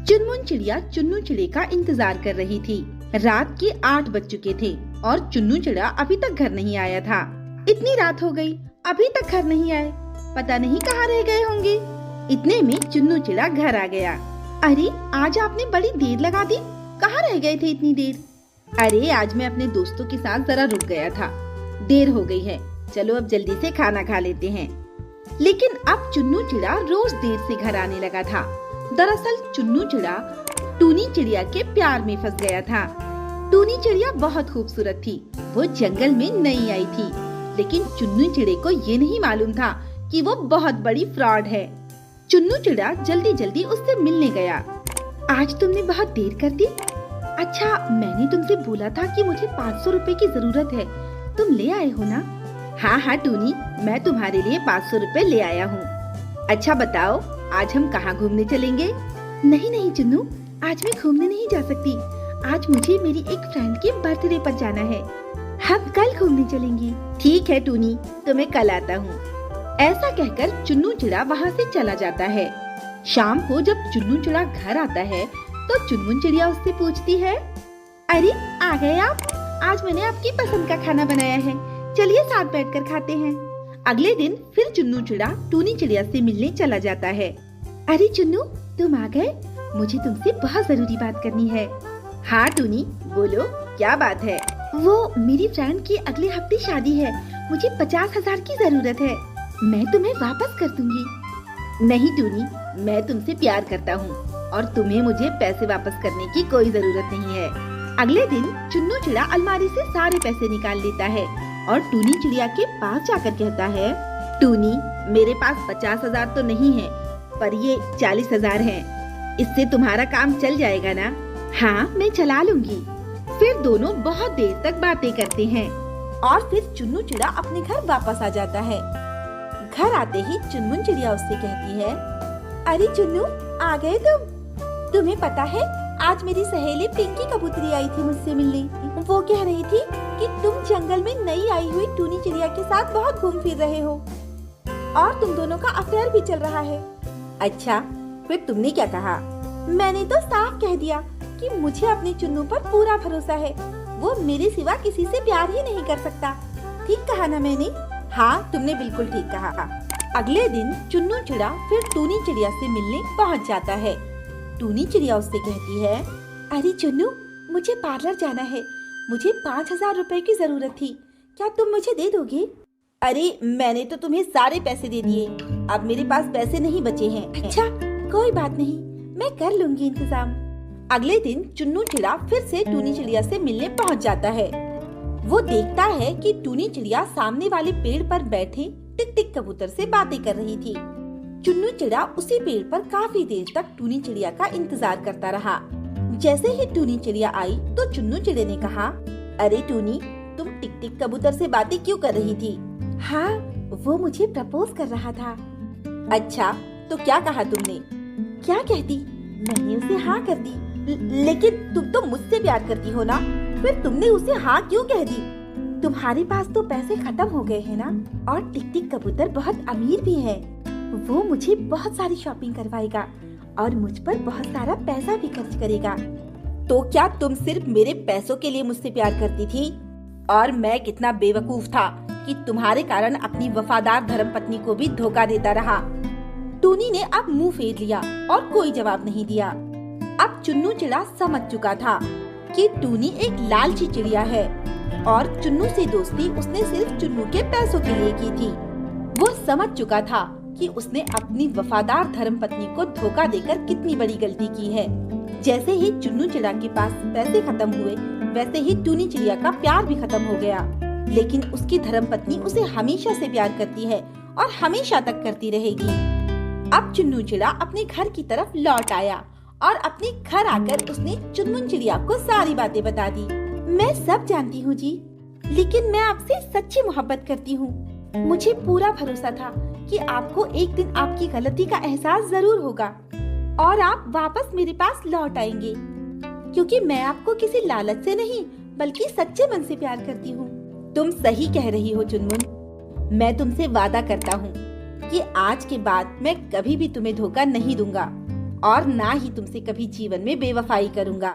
चुनमुन चिड़िया चुन्नू चिड़े का इंतजार कर रही थी। रात के 8 बज चुके थे और चुन्नू चिड़ा अभी तक घर नहीं आया था। इतनी रात हो गई, अभी तक घर नहीं आए, पता नहीं कहाँ रह गए होंगे। इतने में चुन्नू चिड़ा घर आ गया। अरे आज आपने बड़ी देर लगा दी, कहाँ रह गए थे इतनी देर? अरे आज मैं अपने दोस्तों के साथ जरा रुक गया था, देर हो गई है, चलो अब जल्दी से खाना खा लेते हैं। लेकिन अब चुन्नू चिड़ा रोज देर से घर आने लगा था। दरअसल चुन्नू चिड़ा टूनी चिड़िया के प्यार में फंस गया था। टूनी चिड़िया बहुत खूबसूरत थी, वो जंगल में नई आई थी, लेकिन चुन्नू चिड़े को ये नहीं मालूम था कि वो बहुत बड़ी फ्रॉड है। चुन्नू चिड़ा जल्दी जल्दी उससे मिलने गया। आज तुमने बहुत देर कर दी। अच्छा, मैंने तुमसे बोला था कि मुझे 500 रुपए की जरूरत है, तुम ले आए हो ना? हाँ हाँ टूनी, मैं तुम्हारे लिए 500 रुपए ले आया हूँ। अच्छा बताओ, आज हम कहाँ घूमने चलेंगे? नहीं नहीं चुन्नू, आज मैं घूमने नहीं जा सकती। आज मुझे मेरी एक फ्रेंड के बर्थडे पर जाना है, हम कल घूमने चलेंगे। ठीक है टूनी, तो मैं कल आता हूँ। ऐसा कहकर चुन्नू चिड़ा वहाँ से चला जाता है। शाम को जब चुन्नू चिड़ा घर आता है तो चुनमुन चिड़िया उससे पूछती है, अरे आ गए आप? आज मैंने आपकी पसंद का खाना बनाया है, चलिए साथ बैठकर खाते हैं। अगले दिन फिर चुन्नू चिड़ा टूनी चिड़िया से मिलने चला जाता है। अरे चुन्नू, तुम आ गए? मुझे तुमसे बहुत जरूरी बात करनी है। हाँ टूनी, बोलो क्या बात है? वो मेरी फ्रेंड की अगले हफ्ते शादी है, मुझे 50,000 की जरूरत है, मैं तुम्हें वापस कर दूंगी। नहीं टूनी, मैं तुमसे प्यार करता हूँ और तुम्हें मुझे पैसे वापस करने की कोई जरूरत नहीं है। अगले दिन चुन्नू चिड़ा अलमारी से सारे पैसे निकाल लेता है और टूनी चिड़िया के पास जाकर कहता है, टूनी, मेरे पास 50,000 तो नहीं है, पर ये 40,000 है, इससे तुम्हारा काम चल जाएगा ना? हाँ, मैं चला लूंगी। फिर दोनों बहुत देर तक बातें करते हैं और फिर चुन्नू चिड़ा अपने घर वापस आ जाता है। घर आते ही चुनमुन चिड़िया उससे कहती है, अरे चुन्नू, आ गए तुम? तुम्हें पता है, आज मेरी सहेली पिंकी कबूतरी आई थी मुझसे मिलने। वो कह रही थी कि तुम जंगल में नई आई हुई टूनी चिड़िया के साथ बहुत घूम फिर रहे हो और तुम दोनों का अफेयर भी चल रहा है। अच्छा, फिर तुमने क्या कहा? मैंने तो साफ कह दिया कि मुझे अपने चुन्नू पर पूरा भरोसा है, वो मेरे सिवा किसी से प्यार ही नहीं कर सकता। ठीक कहा ना मैंने? हाँ, तुमने बिल्कुल ठीक कहा। अगले दिन चुन्नू चिड़ा फिर टूनी चिड़िया से मिलने पहुँच जाता है। टूनी चिड़िया उससे कहती है, अरे चुन्नू, मुझे पार्लर जाना है, मुझे 5,000 रुपए की जरूरत थी, क्या तुम मुझे दे दोगे? अरे मैंने तो तुम्हें सारे पैसे दे दिए, अब मेरे पास पैसे नहीं बचे हैं। अच्छा, कोई बात नहीं, मैं कर लूंगी इंतजाम। अगले दिन चुन्नू चिड़ा फिर से टूनी चिड़िया से मिलने पहुंच जाता है। वो देखता है कि टूनी चिड़िया सामने वाले पेड़ पर बैठे टिक टिक कबूतर से बातें कर रही थी। चुन्नू चिड़ा उसी पेड़ पर काफी देर तक टूनी चिड़िया का इंतजार करता रहा। जैसे ही टूनी चिड़िया आई तो चुन्नू चिड़े ने कहा, अरे टूनी, तुम टिक टिक कबूतर से बातें क्यों कर रही थी? हाँ, वो मुझे प्रपोज कर रहा था। अच्छा, तो क्या कहा तुमने? क्या कहती, मैंने उसे हाँ कर दी। लेकिन तुम तो मुझसे प्यार करती हो ना, फिर तुमने उसे हाँ क्यों कह दी? तुम्हारे पास तो पैसे खत्म हो गए हैं ना, और टिक टिक कबूतर बहुत अमीर भी है, वो मुझे बहुत सारी शॉपिंग करवाएगा और मुझ पर बहुत सारा पैसा भी खर्च करेगा। तो क्या तुम सिर्फ मेरे पैसों के लिए मुझसे प्यार करती थी? और मैं कितना बेवकूफ था कि तुम्हारे कारण अपनी वफादार धर्मपत्नी को भी धोखा देता रहा। टूनी ने अब मुंह फेर लिया और कोई जवाब नहीं दिया। अब चुन्नू चिड़ा समझ चुका था कि टूनी एक लालची चिड़िया है और चुन्नू से दोस्ती उसने सिर्फ चुन्नू के पैसों के लिए की थी। वो समझ चुका था कि उसने अपनी वफादार धर्मपत्नी को धोखा देकर कितनी बड़ी गलती की है। जैसे ही चुन्नू चिड़ा के पास पैसे खत्म हुए, वैसे ही टूनी चिड़िया का प्यार भी खत्म हो गया। लेकिन उसकी धर्मपत्नी उसे हमेशा से प्यार करती है और हमेशा तक करती रहेगी। अब चुन्नू चिड़ा अपने घर की तरफ लौट आया और अपने घर आकर उसने चुनमुन चिड़िया को सारी बातें बता दी। मैं सब जानती हूँ जी, लेकिन मैं आपसे सच्ची मोहब्बत करती हूँ। मुझे पूरा भरोसा था कि आपको एक दिन आपकी गलती का एहसास जरूर होगा और आप वापस मेरे पास लौट आएंगे, क्योंकि मैं आपको किसी लालच से नहीं बल्कि सच्चे मन से प्यार करती हूँ। तुम सही कह रही हो चुनमुन, मैं तुमसे वादा करता हूँ कि आज के बाद मैं कभी भी तुम्हें धोखा नहीं दूंगा। और ना ही तुमसे कभी जीवन में बेवफाई करूँगा।